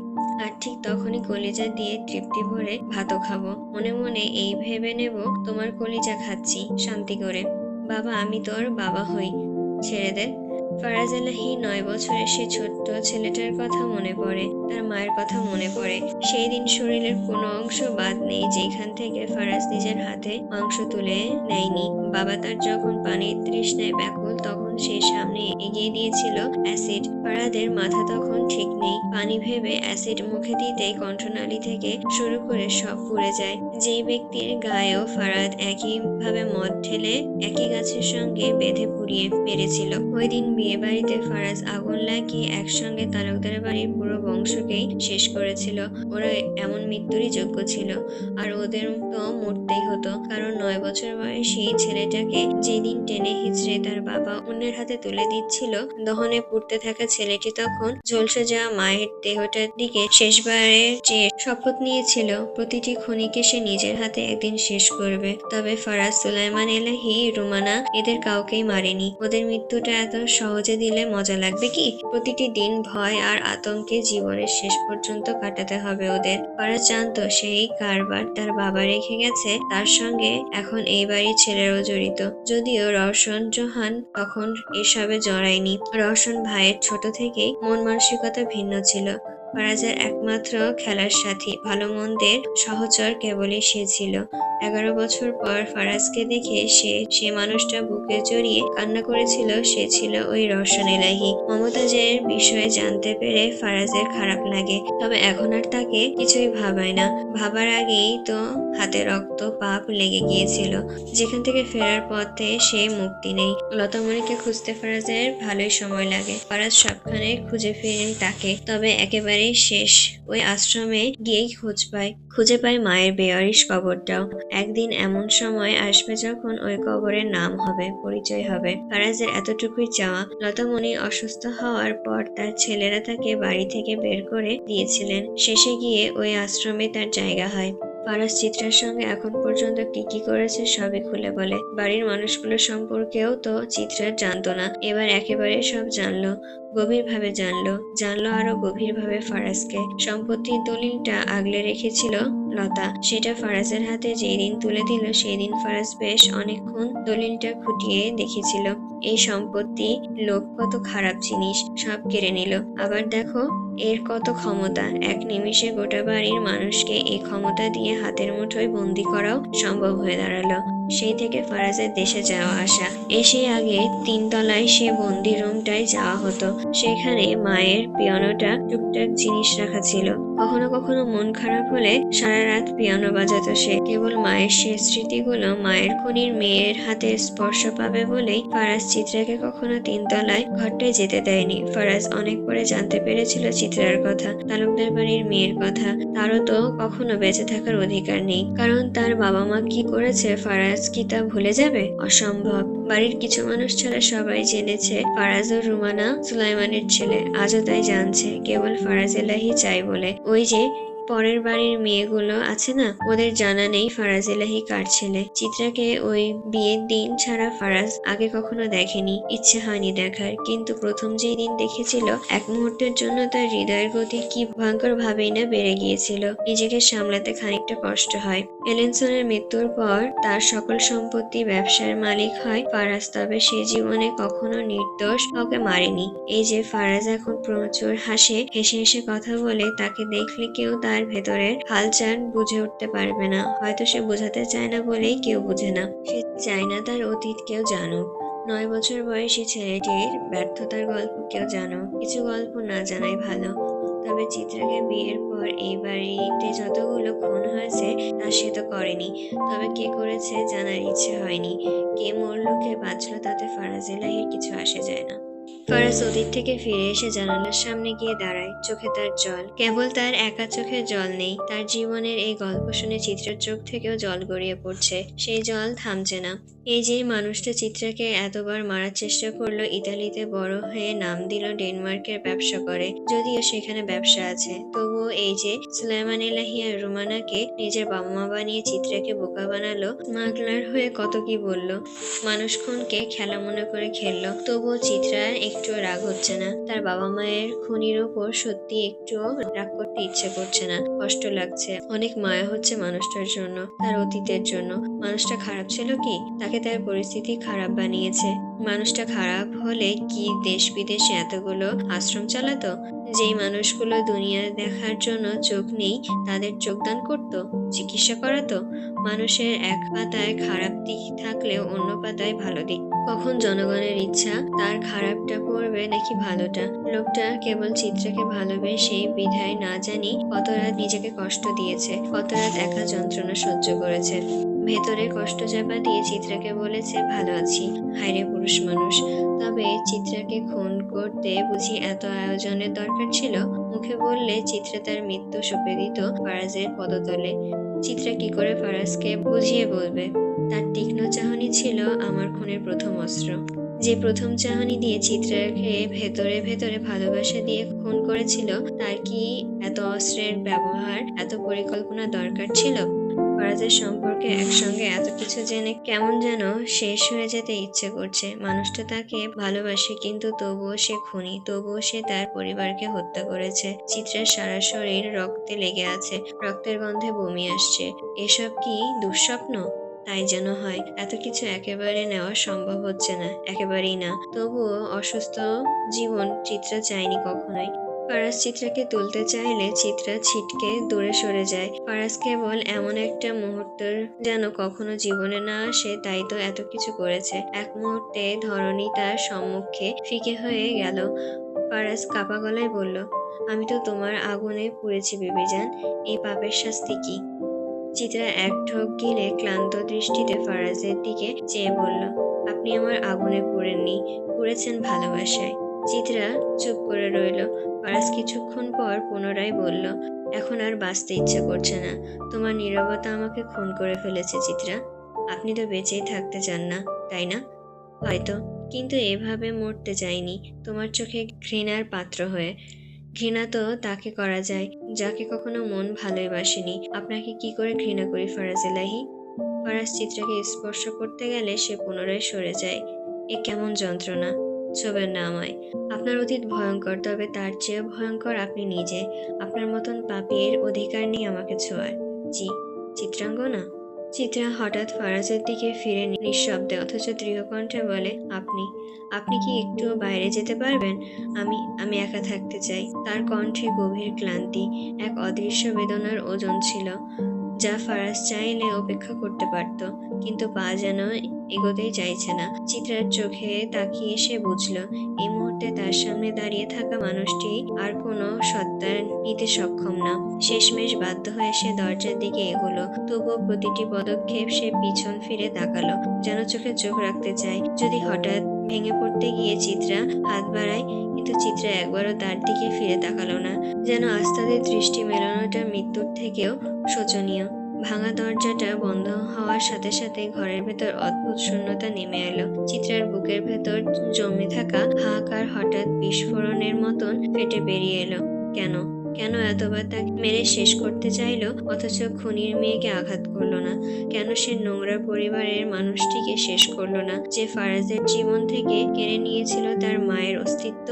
আর ঠিক তখনই কলিজা দিয়ে তৃপ্তি ভরে ভাতও খাবো। মনে মনে এই ভেবে নেব তোমার কলিজা খাচ্ছি শান্তি করে। বাবা, আমি তোর বাবা হই। ছেড়ে দে। ফারাজ এলাহি 9 বছরের সে ছোট্ট ছেলেটার কথা মনে পড়ে, তার মায়ের কথা মনে পড়ে। সেই দিন শরীরের কোনো অংশ বাদ নেই যেখান থেকে ফারাজ নিজের হাতে মাংস তুলে নেয়নি। বাবা তার যখন পানির তৃষ্ণায় ব্যাকুল তখন সে সামনে এগিয়ে দিয়েছিল অ্যাসিড। ফারাদের মাথা তখন ঠিক নেই। পানি ভেবে অ্যাসিড মুখে দিতেই কণ্ঠনালী থেকে শুরু করে সব পুড়ে যায়। যেই ব্যক্তির গায়েও ফারাদ একই ভাবে মদ ঢেলে একই গাছের সঙ্গে বেঁধে পুড়িয়ে মেরেছিল। ওই দিন বিয়ে বাড়িতে ফারাজ আগুন লাগিয়ে একসঙ্গে তালুকদার বাড়ির পুরো বংশকেই শেষ করেছিল। ওরা এমন মৃত্যুরই যোগ্য ছিল। আর ওদের তো মরতেই হতো, কারণ 9 বছর বয়সী ছেলেটাকে যেদিন টেনে হিচড়ে তার বাবা অন্যের হাতে তুলে দিচ্ছিল, দহনে পুড়তে থাকা ছেলেটি তখন ঝলসে যাওয়া মায়ের দেহটার দিকে শেষবারের যে শপথ নিয়েছিল প্রতিটি খনিকে সে নিজের হাতে একদিন শেষ করবে। তবে ফারাজ, সুলাইমান এলাহি, রুমানা এদের কাউকেই মারেনি। ওদের মৃত্যুটা এত সহজে দিলে মজা লাগবে কি? প্রতিটি দিন ভয় আর আতঙ্কে জীবনের শেষ পর্যন্ত কাটাতে হবে ওদের। ফারাজ জানতো সেই কারবার তার বাবা রেখে গেছে, তার সঙ্গে এখন এই বাড়ির ছেলেরাও জড়িত। যদিও রওশন জোহান তখন এসবে জড়ায়নি। রওশন ভাইয়ের ছোট থেকেই মন মানসিকতা ভিন্ন ছিল। ফারাজের একমাত্র খেলার সাথী, ভালো মন্দের সহচর কেবলই সে ছিল। 11 বছর পর ফারাজকে দেখে সে মানুষটা বুকে জড়িয়ে কান্না করেছিল, সে ছিল ওই রওশন এলাহি। মমতাজের বিষয়ে জানতে পেরে ফারাজের খারাপ লাগে, তবে এখন আর তাকে কিছুই ভাবায় না। ভাবার আগেই তো হাতে রক্ত পাপ লেগে গিয়েছিল, যেখান থেকে ফেরার পথে সে মুক্তি নেই। লতামণিকে খুঁজতে ফারাজের ভালোই সময় লাগে। ফারাজ সবখানে খুঁজে ফিরে তাকে, তবে একেবারেই শেষ ওই আশ্রমে গিয়েই খুঁজে পায় মায়ের বেয়ারিশ কবরটাও। একদিন এমন সময় আসবে যখন ওই কবরের নাম হবে, পরিচয় হবে। ফারাজের এতটুকুই চাওয়া। লতামণি অসুস্থ হওয়ার পর তার ছেলেরা তাকে বাড়ি থেকে বের করে দিয়েছিলেন। শেষে গিয়ে ওই আশ্রমে তার জায়গা হয়। ফারাজ চিত্রার সঙ্গে এখন পর্যন্ত কি কি করেছে সবই খুলে বলে। বাড়ির মানুষগুলো সম্পর্কেও তো চিত্রা জানতো না, এবার একেবারে সব জানলো। গভীরভাবে জানলো আরো গভীরভাবে ফারাজকে। সম্পত্তির দলিলটা আগলে রেখেছিল লতা, সেটা ফারাজের হাতে যেই দিন তুলে দিল সেই দিন ফারাজ বেশ অনেকক্ষণ দলিলটা খুঁটিয়ে দেখেছিল। এই সম্পত্তি, লোভ কত খারাপ জিনিস, সব কেড়ে নিল। আবার দেখো এর কত ক্ষমতা, এক নিমিষে গোটা বাড়ির মানুষকে এই ক্ষমতা দিয়ে হাতের মুঠোয় বন্দি করাও সম্ভব হয়ে দাঁড়ালো। সেই থেকে ফারাজের দেশে যাওয়া আসা। এসে আগে 3 তলায় সে বন্দি রুমটায় যাওয়া হতো। সেখানে মায়ের পিয়ানোটা টুকটাক জিনিস রাখা ছিল। কখনো কখনো মন খারাপ হলে সারা রাত পিয়ানো বাজাতো সে। কেবল মায়ের শেষ স্মৃতিগুলো, মায়ের খুনির মেয়ের হাতের স্পর্শ পাবে বলেই ফারাজ চিত্রাকে কখনো 3 তলায় ঘরটায় যেতে দেয়নি। ফারাজ অনেক পরে জানতে পেরেছিল চিত্রার কথা, তালুকদার বাড়ির মেয়ের কথা। তারও তো কখনো বেঁচে থাকার অধিকার নেই, কারণ তার বাবা মা কি করেছে ফারাজ কি তা ভুলে যাবে? অসম্ভব। বাড়ির কিছু মানুষ ছাড়া সবাই জেনেছে ফারাজ ও রুমানা সুলাইমানের ছেলে, আজও তাই জানছে, কেবল ফারাজ এলাহি চাই বলে। ওই যে পরের বাড়ির মেয়েগুলো আছে না, ওদের জানা নেই ফারাজ এলাহি কার ছেলে। চিত্রাকে ওই বিয়ের দিন ছাড়া ফারাজ আগে কখনো দেখেনি, ইচ্ছে হয়নি দেখার। কিন্তু প্রথম যেই দিন দেখেছিল, এক মুহূর্তের জন্য তার হৃদয়ের গতি কি ভয়ঙ্কর ভাবেই না বেড়ে গিয়েছিল। নিজেকে সামলাতে খানিকটা কষ্ট হয়। এলেনসনের মৃত্যুর পর তার সকল সম্পত্তি, ব্যবসার মালিক হয় ফারাজ, তবে সে জীবনে কখনো নির্দোষ কাউকে মারেনি। এই যে ফারাজ এখন প্রচুর হাসে, হেসে হেসে কথা বলে, তাকে দেখলে কেউ তার ভেতরের হালচাল বুঝে উঠতে পারবে না। হয়তো সে বোঝাতে চায় না বলেই কেউ বুঝে না। সে চায় না তার অতীত কেউ জানুক। 9 বছর বয়সী ছেলেটির ব্যর্থতার গল্প কেউ জানুক, কিছু গল্প না জানাই ভালো। তবে চিত্রাকে বিয়ের পর এই বাড়িতে যতগুলো খুন হয়েছে তা সে তো করেনি। তবে কে করেছে জানার ইচ্ছে হয়নি। কে মরলো কে বাঁচলো তাতে ফারাজ এলাহির কিছু আসে যায় না। ফারাজ অতীত থেকে ফিরে এসে জানালার সামনে গিয়ে দাঁড়ায়। চোখে তার জল, কেবল তার একা চোখে জল নেই, তার জীবনের এই গল্প শুনে চিত্রার চোখ থেকেও জল গড়িয়ে পড়ছে। সেই জল থামছে না। এই যে মানুষটা চিত্রাকে এতবার মারার চেষ্টা করলো, ইতালিতে বড় হয়ে নাম দিল, ডেনমার্কের ব্যবসা করে, যদিও সেখানে ব্যবসা আছে, তবুও এই যে সুলাইমান এলাহি আর রুমানাকে নিজের বাবা মা বানিয়ে চিত্রাকে বোকা বানালো, স্মাগলার হয়ে কত কি বললো, মানুষ খুনকে খেলা মনে করে খেললো, তবুও চিত্রার একটুও রাগ হচ্ছে না। তার বাবা মায়ের খুনির ওপর সত্যি একটুও রাগ করতে ইচ্ছে করছে না, কষ্ট লাগছে, অনেক মায়া হচ্ছে মানুষটার জন্য, তার অতীতের জন্য। মানুষটা খারাপ ছিল কি? তাকে তার পরিস্থিতি খারাপ বানিয়েছে। মানুষটা খারাপ হলে কি দেশ বিদেশে এতগুলো আশ্রম চালাতো? যেই মানুষগুলো দুনিয়া দেখার জন্য চোখ নেই, তাদের চোখদান করতো, চিকিৎসা করাতো। মানুষের এক পাতায় খারাপ দিক থাকলেও অন্য পাতায় ভালো দিক। কখন জনগণের ইচ্ছা তার খারাপটা পড়বে নাকি ভালোটা? লোকটা কেবল চিত্রাকে ভালোবেসে বিধায় না জানি কত রাত নিজেকে কষ্ট দিয়েছে, কত রাত একা যন্ত্রণা সহ্য করেছে। ভেতরে কষ্ট চাপা দিয়ে চিত্রাকে বলেছে ভালো আছি। হায়রে পুরুষ মানুষ! তবে চিত্রাকে খুন করতে বুঝি এত আয়োজনের দরকার ছিল? মুখে বললে চিত্রা তার মৃত্যু সঁপে দিত ফারাজের পদতলে। চিত্রা কি করে ফারাজকে বুঝিয়ে বলবে? তার তীক্ষ্ণ চাহনি ছিল আমার খুনের প্রথম অস্ত্র। যে প্রথম চাহনি দিয়ে চিত্রাকে ভেতরে ভেতরে ভালোবাসা দিয়ে খুন করেছিল, তার কি এত অস্ত্রের ব্যবহার, এত পরিকল্পনা দরকার ছিল? ফারাজের সম্পর্কে একসঙ্গে এত কিছু জেনে কেমন যেন শেষ হয়ে যেতে ইচ্ছে করছে। মানুষটা তাকে ভালোবাসে, কিন্তু তবুও সে খুনি, তবুও সে তার পরিবারকে হত্যা করেছে। চিত্রার সারা শরীর রক্তে লেগে আছে, রক্তের গন্ধে বমি আসছে। এসব কি দুঃস্বপ্ন? তাই যেন হয়। এত কিছু একেবারে নেওয়া সম্ভব হচ্ছে না, একেবারেই না। তবুও অসুস্থ জীবন চিত্রা চায়নি কখনোই। ফারাজ চিত্রাকে তুলতে চাইলে চিত্রা ছিটকে দূরে সরে যায়। ফারাজ কেবল এমন একটা মুহূর্ত যেন কখনো জীবনে না আসে, তাই তো এত কিছু করেছে। এক মুহূর্তে ধরণী তার সম্মুখে ফিকে হয়ে গেল। ফারাজ কাপা গলায় বলল, আমি তো তোমার আগুনে পুড়েছি বিবিজান, এই পাপের শাস্তি কি? চিত্রা এক ঢোক গিলে ক্লান্ত দৃষ্টিতে ফারাজের দিকে চেয়ে বলল, আপনি আমার আগুনে পুড়েননি, পুড়েছেন ভালোবাসায়। চিত্রা চুপ করে রইল। ফারাজ কিছুক্ষণ পর পুনরায় বলল, এখন আর বাঁচতে ইচ্ছে করছে না। তোমার নীরবতা আমাকে খুন করে ফেলেছে চিত্রা। আপনি তো বেঁচেই থাকতে চান না, তাই না? হয়তো, কিন্তু এভাবে মরতে চাইনি, তোমার চোখে ঘৃণার পাত্র হয়ে। ঘৃণা তো তাকে করা যায় যাকে কখনো মন ভালোই বাসেনি। আপনাকে কি করে ঘৃণা করি ফারাজ এলাহি? ফারাজ চিত্রাকে স্পর্শ করতে গেলে সে পুনরায় সরে যায়। এ কেমন যন্ত্রণা! ছোবেন না আমায়। আপনার অতীত ভয়ঙ্কর, তবে তার চেয়েও ভয়ঙ্কর আপনি নিজে। আপনার মতন পাপীর অধিকার নেই আমাকে ছোঁয়ার। জি, চিত্রাঙ্গনা। চিত্রা হঠাৎ ফারাজের দিকে ফিরে নিঃশব্দে অথচ দৃঢ় কণ্ঠে বলে, আপনি আপনি কি একটু বাইরে যেতে পারবেন? আমি আমি একা থাকতে চাই। তার কণ্ঠে গভীর ক্লান্তি, এক অদৃশ্য বেদনার ওজন ছিল, যা ফারাজ চাইলে উপেক্ষা করতে পারত, কিন্তু পা যেন এগোতেই চাইছে না। চিত্রার চোখে তাকিয়ে সে বুঝল, এই মুহূর্তে তার সামনে দাঁড়িয়ে থাকা মানুষটি আর কোনো সত্তা নিতে সক্ষম না। শেষমেশ বাধ্য হয়ে সে দরজার দিকে এগোলো, তবুও প্রতিটি পদক্ষেপ সে পিছন ফিরে তাকালো, যেন চোখে চোখ রাখতে চায় যদি হঠাৎ ভেঙে পড়তে গিয়ে চিত্রা হাত বাড়ায়। কিন্তু চিত্রা একবারও তার দিকে ফিরে তাকালো না, যেন আজ তাদের দৃষ্টি মেলানোটা মৃত্যুর থেকেও শোচনীয়। ভাঙা দরজাটা বন্ধ হওয়ার সাথে সাথে ঘরের ভেতর অদ্ভুত শূন্যতা নেমে এলো। চিত্রার বুকের ভেতর জমে থাকা হাহাকার হঠাৎ বিস্ফোরণের মতন ফেটে বেরিয়ে এলো। কেন কেন এতবার তাকে মেরে শেষ করতে চাইলো, অথচ খুনির মেয়েকে আঘাত করলো না? কেন সে নোংরা পরিবারের মানুষটিকে শেষ করলো না, যে ফারাজের জীবন থেকে কেড়ে নিয়েছিল তার মায়ের অস্তিত্ব?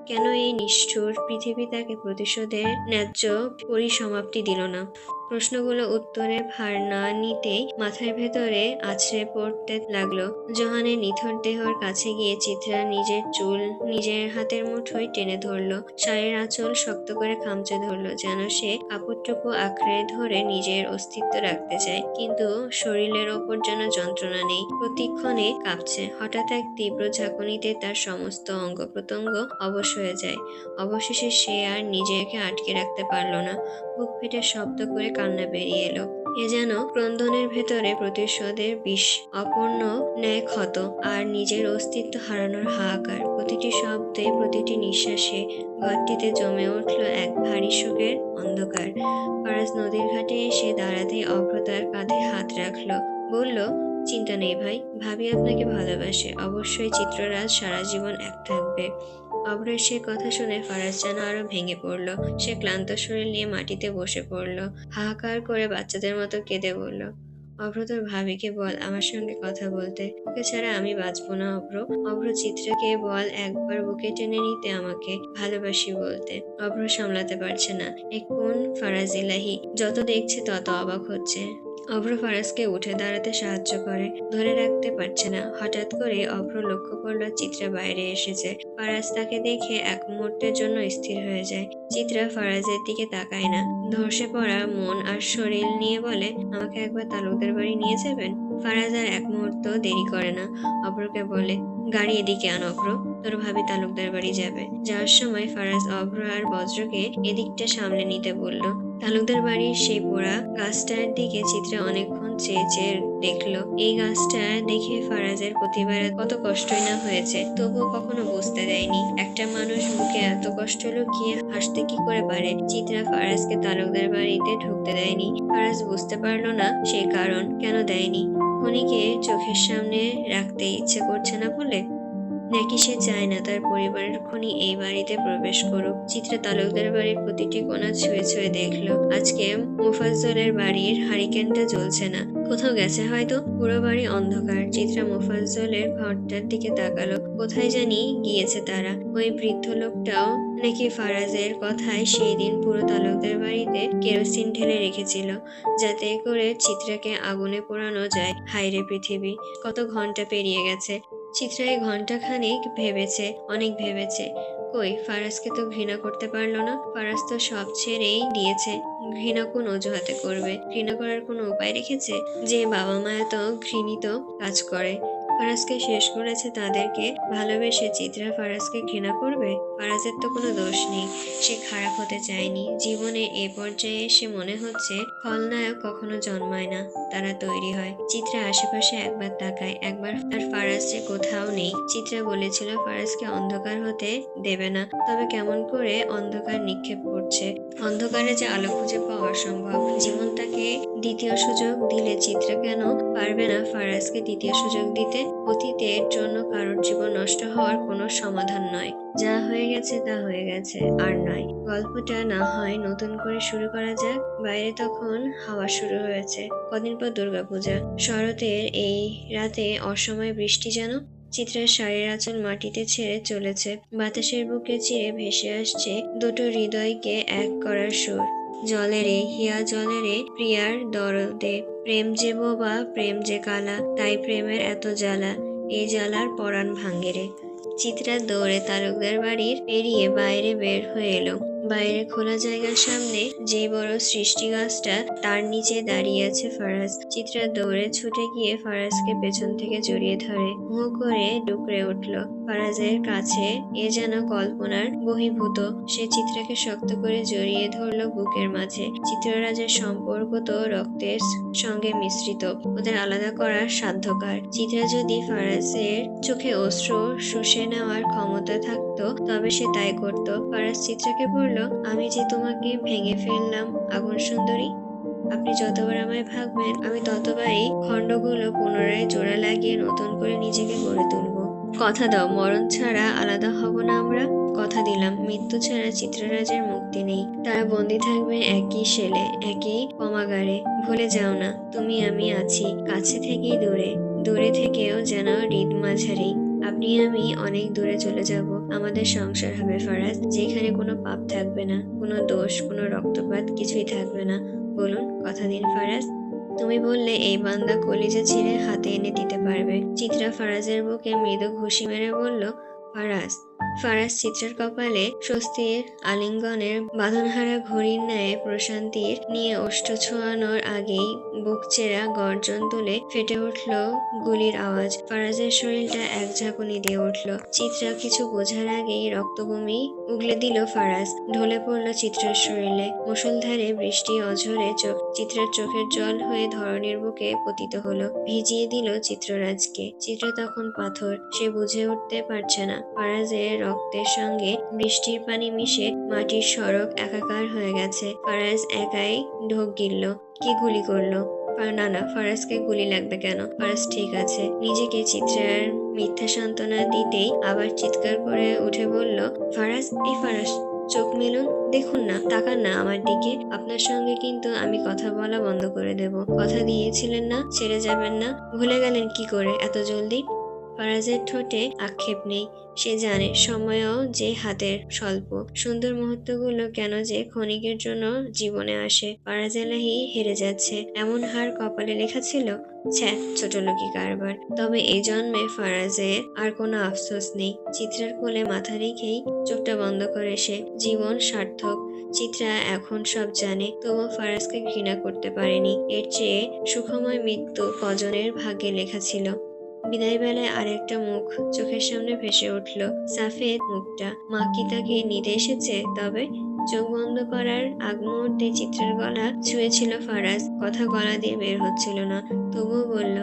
কেন এই নিষ্ঠুর পৃথিবী তাকে প্রতিশোধের ন্যায্য পরিসমাপ্তি দিল না? প্রশ্নগুলো উত্তরে ভার না নিতেই মাথার ভেতরে আছড়ে পড়তে লাগলো। জোহানের নিথর দেহর কাছে গিয়ে চিত্রা নিজের চুল নিজের হাতের মুঠোয় টেনে ধরলো, শাড়ির আঁচল শক্ত করে খামচে ধরলো, যেন সে কাপড়টুকু আঁকড়ে ধরে নিজের অস্তিত্ব রাখতে চায়, কিন্তু শরীরের ওপর যেন যন্ত্রণা নেই, প্রতিক্ষণে কাঁপছে। হঠাৎ এক তীব্র ঝাঁকুনিতে তার সমস্ত অঙ্গ প্রত্যঙ্গ অবশ হয়ে যায়। অবশেষে সে আর নিজেকে আটকে রাখতে পারল না, বুক ফেটে শব্দ করে কান্না বেরিয়ে এলো। এ যেন ক্রন্দনের ভেতরে প্রতিশোধের বিষ, অপূর্ণ ন্যায় ক্ষত আর নিজের অস্তিত্ব হারানোর হাহাকার। প্রতিটি শব্দে, প্রতিটি নিঃশ্বাসে ঘরটিতে জমে উঠল এক ভারী শোকের অন্ধকার। ফারাজ নদীর ঘাটে এসে দাঁড়াতেই অভ্র তার কাঁধে হাত রাখলো, বলল, চিন্তা নেই ভাই, ভাবি আপনাকে ভালোবাসে, অবশ্যই চিত্ররাজ সারা জীবন এক থাকবে। অভ্রের সে কথা শুনে ফারাজ যেন আরো ভেঙে পড়ল। সে ক্লান্ত শরীর নিয়ে মাটিতে বসে পড়ল, হাহাকার করে বাচ্চাদের মতো কেঁদে বলল, অভ্র তোর ভাবিকে বল আমার সঙ্গে কথা বলতে, ওকে ছাড়া আমি বাঁচবো না। অভ্র, অভ্র চিত্রাকে বল একবার বুকে টেনে নিতে, আমাকে ভালোবাসি বলতে। অভ্র সামলাতে পারছে না। এ কোন ফারাজ ইলাহি, যত দেখছে তত অবাক হচ্ছে। অভ্র ফারাজকে উঠে দাঁড়াতে সাহায্য করে, ধরে রাখতে পারছে না। হঠাৎ করে অভ্র লক্ষ্য করলো চিত্রা বাইরে এসেছে। ফারাজ তাকে দেখে এক মুহূর্তের জন্য স্থির হয়ে যায়। চিত্রা ফারাজের দিকে তাকায় না, ধসে পড়া মন আর শরীর নিয়ে বলে, আমাকে একবার তালুকদার বাড়ি নিয়ে যাবেন? ফারাজ আর এক মুহূর্ত দেরি করে না, অভ্রকে বলে, গাড়ি এদিকে আন অভ্র, তোর ভাবি তালুকদার বাড়ি যাবে। যাওয়ার সময় ফারাজ অভ্র আর বজ্রকে এদিকটা সামলে নিতে বলল। তালুকদার বাড়ির সেই পোড়া গাছটার দিকে চিত্রা অনেকক্ষণ চেয়ে চেয়ে দেখলো। এই গাছটা দেখে ফারাজের প্রতিবার কত কষ্টই না হয়েছে, তবুও কখনো বুঝতে দেয়নি একটা মানুষ বুকে এত কষ্ট লুকিয়ে হাসতে কি করে পারে। চিত্রা ফারাজকে তালুকদার বাড়িতে ঢুকতে দেয়নি। ফারাজ বুঝতে পারলো না সেই কারণ, কেন দেয়নি। খনিকে চোখের সামনে রাখতে ইচ্ছে করছে না বলে, নাকি সে চায় না তার পরিবারের খনি এই বাড়িতে প্রবেশ করুক। চিত্রা তালুকদার বাড়ির প্রতিটি কোণা ছুঁয়ে ছুঁয়ে দেখলো। আজকে মোফাজ্জলের বাড়ির হারিকেনটা জ্বলছে না, কোথাও গেছে হয়তো। পুরো বাড়ি অন্ধকার। চিত্রা মোফাজ্জলের ঘরটার দিকে তাকালো, কোথায় জানি গিয়েছে তারা। ওই বৃদ্ধ লোকটাও নাকি ফারাজের কথায় সেই দিন পুরো তালুকদার বাড়িতে কেরোসিন ঢেলে রেখেছিল, যাতে করে চিত্রাকে আগুনে পোড়ানো যায়। হায়রে পৃথিবী, কত ঘন্টা পেরিয়ে গেছে। চিত্রা এই ঘন্টাখানেক ভেবেছে, অনেক ভেবেছে। কই, ফারাজকে তো ঘৃণা করতে পারলো না। ফারাজ তো সব ছেড়েই দিয়েছে, ঘৃণা কোন অজুহাতে করবে? ঘৃণা করার কোনো উপায় রেখেছে? যে বাবা মা এত ঘৃণিত কাজ করে, ফারাজকে শেষ করেছে, তাদেরকে ভালোবেসে চিত্রা ফারাজকে ঘৃণা করবে? ফারাজের তো কোনো দোষ নেই, সে খারাপ হতে চায়নি। জীবনে এ পর্যায়ে এসে মনে হচ্ছে খলনায়ক কখনো জন্মায় না, তারা তৈরি হয়। চিত্রা আশেপাশে একবার তাকায়, একবার আর ফারাজ যে কোথাও নেই। চিত্রা বলেছিল ফারাজকে অন্ধকার হতে দেবে না, তবে কেমন করে অন্ধকার নিক্ষেপ করছে। অন্ধকারে যে আলো খুঁজে পাওয়া অসম্ভব। জীবন তাকে দ্বিতীয় সুযোগ দিলে চিত্রা কেন পারবে না ফারাজকে দ্বিতীয় সুযোগ দিতে? অতীতের জন্য কারোর জীবন নষ্ট হওয়ার কোনো সমাধান নয়। যা হয়ে গেছে তা হয়ে গেছে, আর নয়। গল্পটা না হয় নতুন করে শুরু করা যাক। বাইরে তখন হাওয়া শুরু হয়েছে। কদিন পর দুর্গাপূজা। শরতের এই রাতে অসময়ে বৃষ্টি যেন। চিত্রার শাড়ির আঁচল মাটিতে ছেড়ে চলেছে। বাতাসের বুকে চিরে ভেসে আসছে দুটো হৃদয়কে এক করার সুর। জলেরে হিয়া জলেরে প্রিয়ার দরদে, প্রেম যে বোবা প্রেম যে কালা, তাই প্রেমের এত জ্বালা, এই জ্বালার পরাণ ভাঙ্গেরে। চিত্রা দৌড়ে তালুকদার বাড়ির পেরিয়ে বাইরে বের হয়ে এলো। বাইরে খোলা জায়গার সামনে যেই বড় সৃষ্টি গাছটা, তার নিচে দাঁড়িয়ে আছে ফারাজ। চিত্রা দৌড়ে ছুটে গিয়ে ফারাজকে পেছন থেকে জড়িয়ে ধরে হু করে ডুকরে উঠল ফারাজের কাছে। এ যেন কল্পনার বহির্ভূত। সে চিত্রাকে শক্ত করে জড়িয়ে ধরলো বুকের মাঝে। চিত্ররাজের সম্পর্ক তো রক্তের সঙ্গে মিশ্রিত, ওদের আলাদা করার সাধ্যকার। চিত্রা যদি ফারাজের চোখে অশ্রু শুষে নেওয়ার ক্ষমতা থাকতো, তবে সে তাই করত। ফারাজ চিত্রাকে বলল, আমি যে তোমাকে ভেঙে ফেললাম আগুন সুন্দরী, আপনি যতবার আমায় ভাগবেন, আমি ততবারই খণ্ডগুলো পুনরায় জোড়া লাগিয়ে নতুন করে নিজেকে গড়ে তুলব। কথা দাও, মরণ ছাড়া আলাদা হব না আমরা। কথা দিলাম, মৃত্যু ছাড়া চিত্ররাজের মুক্তি নেই। তারা বন্দী থাকবে একই সেলে, একই কমাগারে। ভুলে যাও না, তুমি আমি আছি, কাছে থেকেই দূরে, দূরে থেকেও যেন হৃদ মাঝারি। আপনি আমি অনেক দূরে চলে যাব। আমাদের সংসার হবে ফারাজ, যেখানে কোনো পাপ থাকবে না, কোনো দোষ, কোনো রক্তপাত, কিছুই থাকবে না। বলুন, কথা দিন ফারাজ। তুমি বললে এই বান্দা কলিজা ছিঁড়ে হাতে এনে দিতে পারবে। চিত্রা ফারাজের বুকে মৃদু ঘুষি মেরে বলল, ফারাজ। ফারাজ চিত্রার কপালে স্বস্তির আলিঙ্গনের বাঁধনহারা ঘড়ির ন্যায় প্রশান্তির নিয়ে ওষ্ঠ ছোঁয়ানোর আগেই বুকচেরা গর্জন তুলে ফেটে উঠল গুলির আওয়াজ। ফারাজের শরীরটা এক ঝাঁকুনি দিয়ে উঠল। চিত্রা কিছু বোঝার আগেই রক্তবমি উগলে দিল ফারাজ। ঢলে পড়ল চিত্রার শরীরে। মুষলধারে বৃষ্টি অঝরে চিত্রার চোখের জল হয়ে ধরনীর বুকে পতিত হলো, ভিজিয়ে দিল চিত্ররাজকে। চিত্র তখন পাথর, সে বুঝে উঠতে পারছে না ফারাজের রক্তের সঙ্গে বৃষ্টির পানি মিশে মাটির সড়ক একাকার হয়ে গেছে। ফারাজ একাই ঢোক গিলল। কে গুলি করলো? না না, ফারাজকে গুলি লাগবে কেন? ফারাজ ঠিক আছে। নিজেকে চিত্রার মিথ্যা সান্ত্বনা দিতেই আবার চিৎকার করে উঠে বলল, ফারাজ, এই ফারাজ, চোখ মেলুন, দেখুন না, তাকান না আমার দিকে। আপনার সঙ্গে কিন্তু আমি কথা বলা বন্ধ করে দেব। কথা দিয়েছিলেন না, ছেড়ে যাবেন না। ভুলে গেলেন কি করে এত জলদি? ফারাজের ঠোঁটে আক্ষেপ নেই। সে জানে সময়ও যে হাতের স্বল্প। সুন্দর মুহূর্তগুলো কেন যে ক্ষণিকের জন্য জীবনে আসে। ফারাজ এলাহি হেরে যাচ্ছে, এমন হার কপালে লেখা ছিল। ছ্যা, ছোট লোকি কারবার। তবে এই জন্মে ফারাজের আর কোনো আফসোস নেই। চিত্রার কোলে মাথা রেখেই চোখটা বন্ধ করে সে। জীবন সার্থক। চিত্রা এখন সব জানে, তবুও ফারাজকে ঘৃণা করতে পারেনি। এর চেয়ে সুখময় মৃত্যু কজনের ভাগ্যে লেখা ছিল। বিদায় বেলায় আরেকটা মুখ চোখের সামনে ভেসে উঠল, সাফেদ মুখটা। মা কি তাকে নিতে এসেছে? তবে চোখ বন্ধ করার আগ মুহূর্তে চিত্রের গলা ছুঁয়েছিল ফারাজ। কথা গলা দিয়ে বের হচ্ছিল না, তবুও বলল,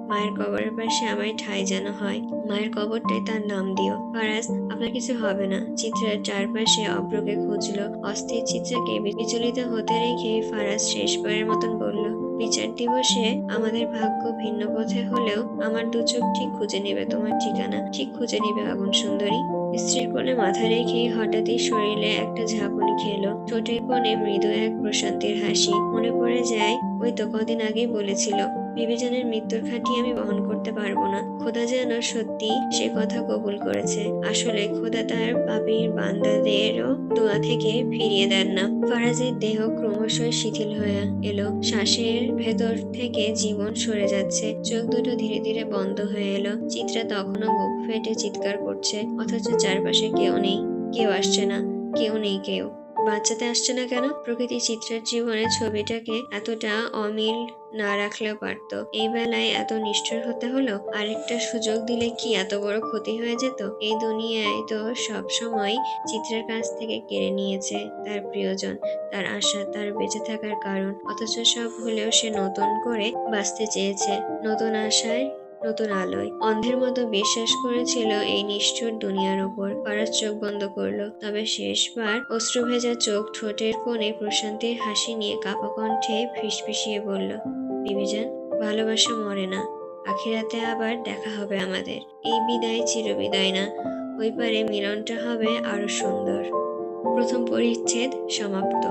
মায়ের কবরের পাশে আমায় ঠাঁই যেন হয়। মায়ের কবরটাই তার নাম দিও। ফারাজ, আপনার কিছু হবে না। চিত্রার চারপাশে অব্রকে খুঁজল। অস্থির চিত্রাকে বিচলিত হতে রেখে ফারাজ শেষবারের মতন বলল, বিচার দিবসে আমাদের ভাগ্য ভিন্ন পথে হলেও আমার দু চোখ ঠিক খুঁজে নেবে তোমার ঠিকানা, ঠিক খুঁজে নেবে আগুন সুন্দরী। স্ত্রীর কোলে মাথা রেখে হঠাৎই শরীরে একটা ঝাঁকুনি খেলো। ঠোঁটের কোণে মৃদু এক প্রশান্তির হাসি। মনে পড়ে যায়, ওই তো কদিন আগেই বলেছিল, বিবিজানের মৃত্যুর খাঁটি আমি বহন করতে পারবো না। খোদা যেন সত্যি সে কথা কবুল করেছে। আসলে খোদা তার পাপীর বান্দাদেরও দোয়া থেকে ফিরিয়ে দেন না। ফারাজের দেহ ক্রমশই শিথিল হয়ে এলো। শ্বাসের ভেতর থেকে জীবন সরে যাচ্ছে। চোখ দুটো ধীরে ধীরে বন্ধ হয়ে এলো। চিত্রা তখনও বুক ফেটে চিৎকার করছে, অথচ চারপাশে কেউ নেই, কেউ আসছে না, কেউ নেই কেউ। বাঁচাতে আসছে না কেন? প্রকৃতি চিত্রের জীবনের ছবিটাকে এতটা অমিল না রাখলেও পারত। এই বেলায় এত নিষ্ঠুর হতে হলো। আরেকটা সুযোগ দিলে কি এত বড় ক্ষতি হয়ে যেত? এই দুনিয়ায় তো সব সময় চিত্রের কাছ থেকে কেড়ে নিয়েছে তার প্রিয়জন, তার আশা, তার বেঁচে থাকার কারণ। অথচ সব ভুলেও সে নতুন করে বাঁচতে চেয়েছে, নতুন আশায়, নতুন আলোয়। অন্ধের মতো বিশ্বাস করেছিল এই নিষ্ঠুর দুনিয়ার ওপর। ফারাজ চোখ বন্ধ করলো, তবে শেষবার অশ্রু ভেজা চোখ, ঠোঁটের কোণে প্রশান্তির হাসি নিয়ে কাঁপা কণ্ঠে ফিসফিসিয়ে বলল, বিবিজান, ভালোবাসা মরে না। আখিরাতে আবার দেখা হবে আমাদের। এই বিদায় চিরবিদায় না, ওই পারে মিলনটা হবে আরো সুন্দর। প্রথম পরিচ্ছেদ সমাপ্ত।